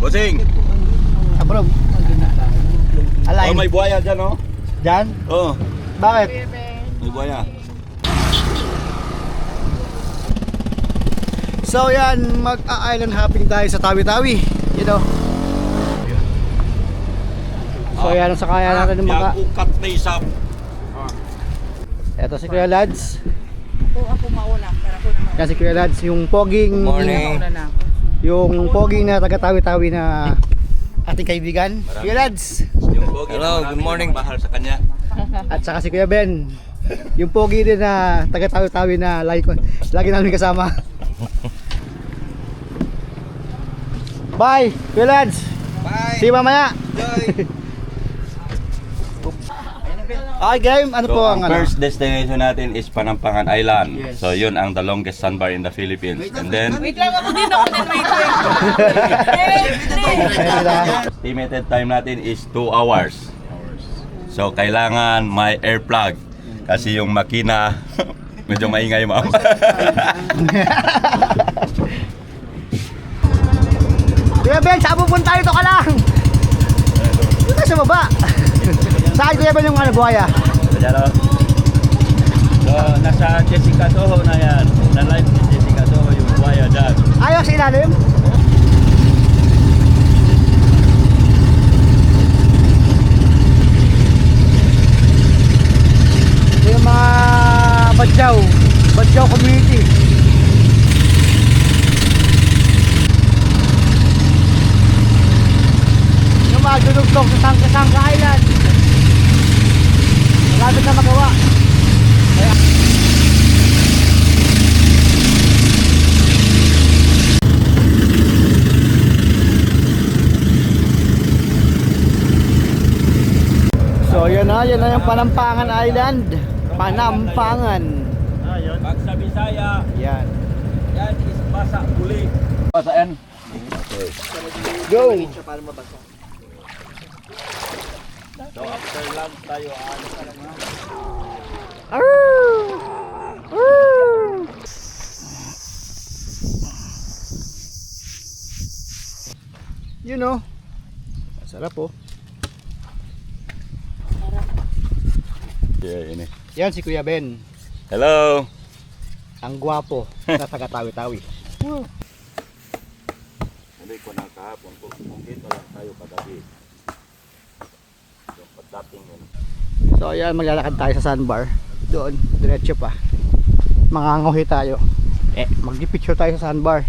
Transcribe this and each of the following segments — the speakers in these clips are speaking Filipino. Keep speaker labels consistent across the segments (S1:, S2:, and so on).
S1: Bossing!
S2: Abrob. Alay.
S1: Oh, may buhaya dyan, oh.
S2: Diyan?
S1: Oh,
S2: Bakit?
S1: may buhaya.
S2: So yan, mag-island hopping tayo sa Tawi-Tawi. You know. So yan, sa kaya natin ng mga...
S1: Ukat na isap.
S2: Eto si Kuya Lads.
S3: Ako mauna, pero ako naman.
S2: Yan si Kuya Lads, yung poging...
S3: Mauna na.
S2: Yung poging na taga-Tawi-Tawi na ating kaibigan. Kuya Lads.
S1: Yung pogi.
S4: Hello, good morning.
S1: Bahal sa kanya.
S2: At saka si Kuya Ben. Yung pogi din na taga-Tawi-Tawi na lagi namin kasama. Bye, Kuya Lads.
S4: Bye.
S2: See you mamaya.
S4: Enjoy.
S2: Okay, game. Ano
S1: So,
S2: po ang ano?
S1: first destination natin is Panampangan Island.
S2: Yes.
S1: So, yun ang the longest sandbar in the Philippines. And then,
S3: Wait lang ako din ako din, wait.
S1: estimated time natin is 2 hours. So, kailangan may air plug. Kasi yung makina, medyo maingay, ma'am.
S2: Kuya Ben, saan pupunta ito ka lang? Dito sa baba. Saan Kuya Ben yung ano, buhaya?
S1: Ayan, oh. So, nasa Jessica Soho na yan. Na-live ni Jessica Soho yung buhaya dyan.
S2: Ayaw sa ilalim? Ito yung mga Badyaw community. Yung mga dunugtog sa Sangka Island. Malapit na magawa. Kaya so yan na yung Panampangan Island. Panampangan.
S1: Pag sa Bisaya,
S2: Yan.
S1: yan is basa uli. Basaan? Okay.
S2: Go!
S1: So, after lunch tayo, ano ka lang, ha?
S2: You know. Sarap po.
S1: Yeah, ini.
S2: Yan si Kuya Ben.
S1: Hello!
S2: Ang gwapo na taga-Tawi-Tawi.
S1: Hindi ko na kahapon. Kung dito lang tayo kagabi. Yung pagdating yun.
S2: So ayan, maglalakad tayo sa sandbar. Doon, diretso pa. Manganguhi tayo. Magdi-picture tayo sa sandbar.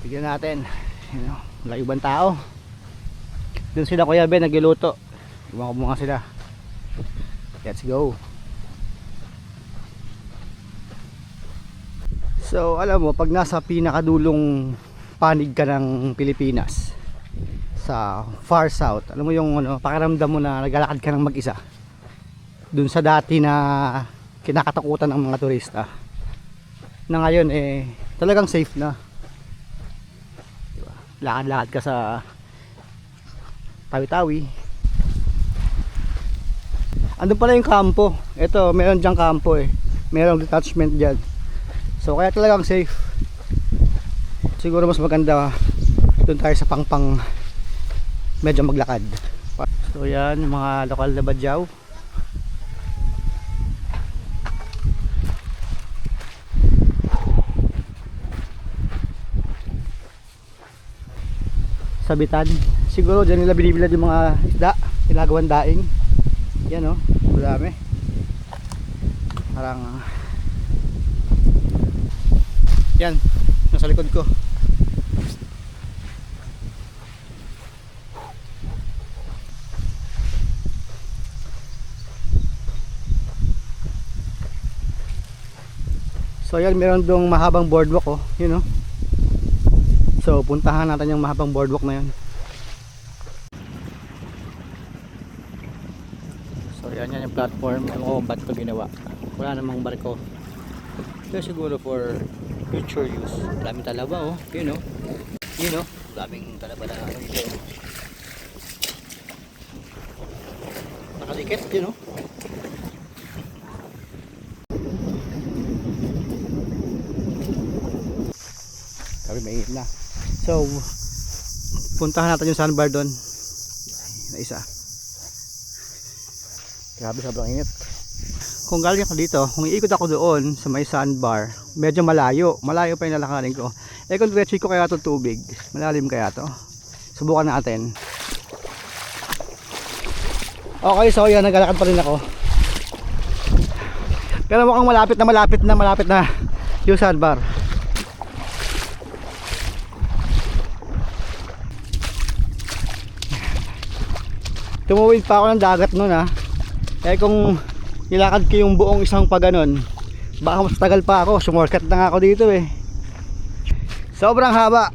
S2: Tignan natin. You know, layuban tao. Doon sila Kuya Ben nagluluto. Iwan ko mga sila. Let's go. So alam mo, pag nasa pinakadulong panig ka ng Pilipinas, sa far south, alam mo yung ano, pakiramdam mo na naglalakad ka ng mag-isa dun sa dati na kinakatakutan ng mga turista, na ngayon talagang safe na, diba? Lakad-lakad ka sa Tawi-Tawi. Andun pala yung kampo. Ito, meron dyang kampo merong detachment dyan, so kaya talagang safe. Siguro mas maganda dun tayo sa Pangpang, medyo maglakad. So yan, mga lokal na badyaw. Sabitan. Siguro dyan nila binibilad yung mga isda, ilagawan daing. Yan o, marami. Parang yan, nasa likod ko. So yan, meron dong mahabang boardwalk you know. So puntahan natin yung mahabang boardwalk na yan. So yan yung platform. Alam ko ba't ito ginawa. Wala namang barko. Ito siguro for future use. Daming talaba you know. You know, daming talaba na dito. Nakadikit, you know. Sabi mainit na. So Puntahan natin yung sandbar doon. Na isa. Grabe, sobrang init. Kung galing ako dito, kung iikot ako doon sa may sandbar, medyo malayo. Malayo pa yung lalakarin ko. Eh kung diretso ko kaya ito tubig, malalim kaya to. Subukan natin. Okay, so yan, naglalakad pa rin ako. Pero mukhang malapit na yung sandbar. Tumuwid pa ako ng dagat nun ha. Eh kung nilakad ko yung buong isang paganon, baka mas tagal pa ako. Sumorkat na nga ako dito eh. Sobrang haba.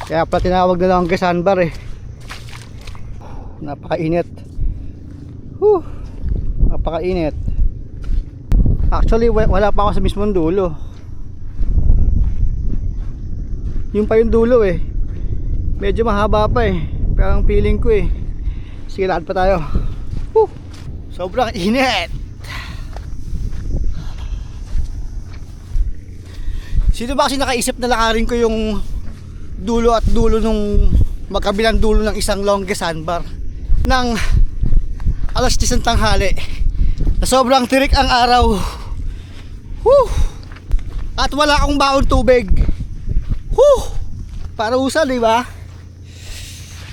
S2: Kaya pala tinawag na lang kay sandbar eh. Napakainit. Napakainit. Actually wala pa ako sa mismong dulo. Yung pa yung dulo eh. Medyo mahaba pa eh. Pero ang feeling ko eh, sige, lakad pa tayo. Sobrang init. Sino ba kasi nakaisip na lakarin ko yung dulo at dulo nung magkabilang dulo ng isang longest sandbar ng alas 10 ng tanghali na sobrang tirik ang araw. At wala akong baon tubig. Parusa, di ba?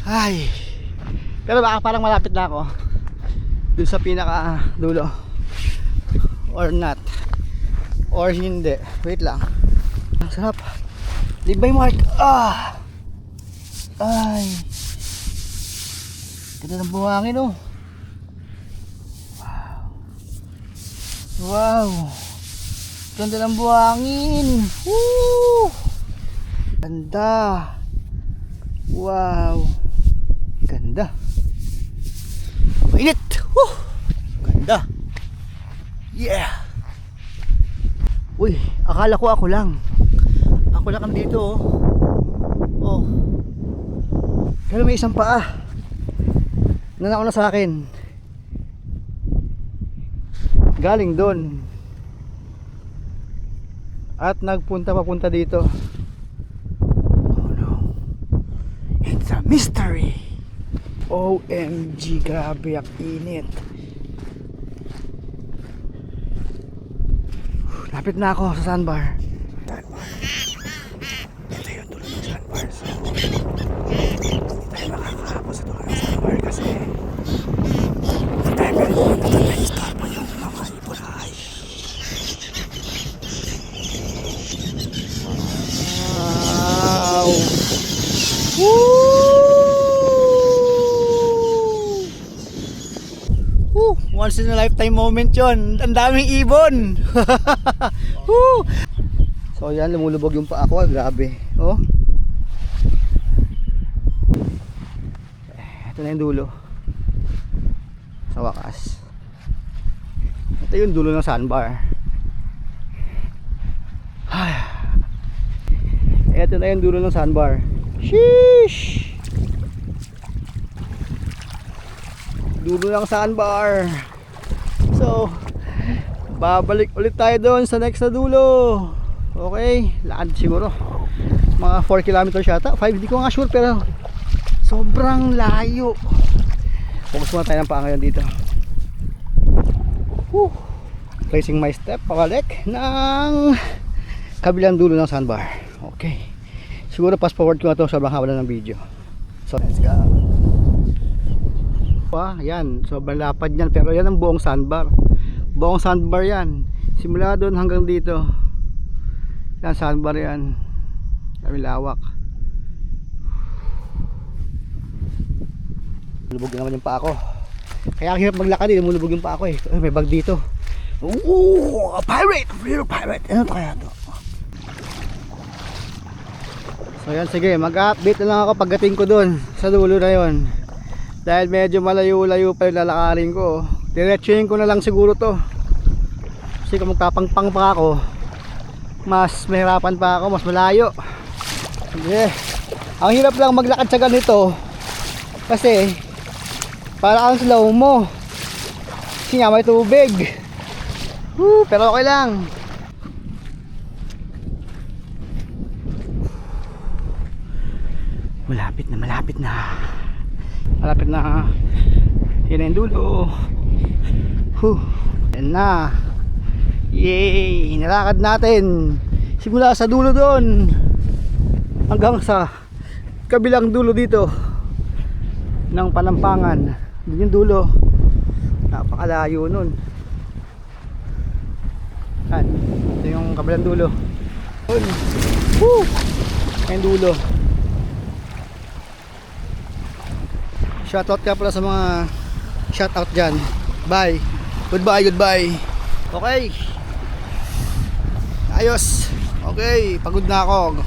S2: Ay. Pero baka parang malapit na ako dun sa pinaka dulo. Or not. Or hindi. Wait lang. Ang sarap. Libay Mark. Ay. Ganda ng buhangin oh. Wow. Ganda ng buhangin. Woo! Ganda. Wow. Ganda. Mainit. Woo! Ganda. Yeah. Uy, akala ko ako lang. Ako lang dito oh. Pero may isang paa na nauna sa akin. Galing doon. At papunta dito. Oh no. It's a mystery. OMG, grabe ang init. Lapit na ako sa sandbar. Ito yung dulo ng sandbar. So, hindi tayo makakahapos sa dulo ng sandbar kasi hindi tayo pwede na-istorbo yung mga ibulay. Wow! Once in a lifetime moment yun. Ang daming ibon. So yan, lumulubog yung paa ko. Grabe. Oh. Ito na yung dulo. Sa wakas. Ito yung dulo ng sandbar. Ito na yung dulo ng sandbar. Sheesh! Dulo ng sandbar. So, babalik ulit tayo doon sa next na dulo. Okay, lakad siguro mga 4 kilometers yata, 5, hindi ko nga sure, pero sobrang layo. Focus muna tayo ng paa ngayon dito. Placing my step pabalik ng kabilang dulo ng sandbar. Okay, siguro fast forward ko na to, sobrang haba na ng video. So let's go. Yan, sobrang lapad yan, pero yan ang buong sandbar. Buong sandbar yan, simula doon hanggang dito. Yan, sandbar yan. Kami lawak. Lumubog na naman yung paa ko. Kaya ang hirap maglakad eh, lumulubog yung paa ko eh. Ay, may bag dito. Ooh, a pirate! Real pirate! Ano to kaya to? So yan, sige, mag-update na lang ako pagdating ko doon sa dulo na yon. Dahil medyo malayo-layo pa yung lalakarin ko. Diretsuhin ko na lang siguro to. Kasi kung magtapang-pang pa ako, mas mahirapan pa ako, mas malayo. Sige. Ang hirap lang maglakad sa ganito kasi para ang slow mo. Kasi nga may tubig. Pero okay lang. Malapit na, malapit na. Malapit na. Yan na yung dulo. Yan na. Yay! Nilakad natin. Simula sa dulo doon hanggang sa kabilang dulo dito ng Panampangan. Doon yung dulo. Napakalayo nun. Yan. Ito yung kabilang dulo. Doon. Woo! Yung dulo. Shoutout ka pala sa mga shoutout dyan. Bye. Goodbye, goodbye. Okay. Ayos. Okay, pagod na ako.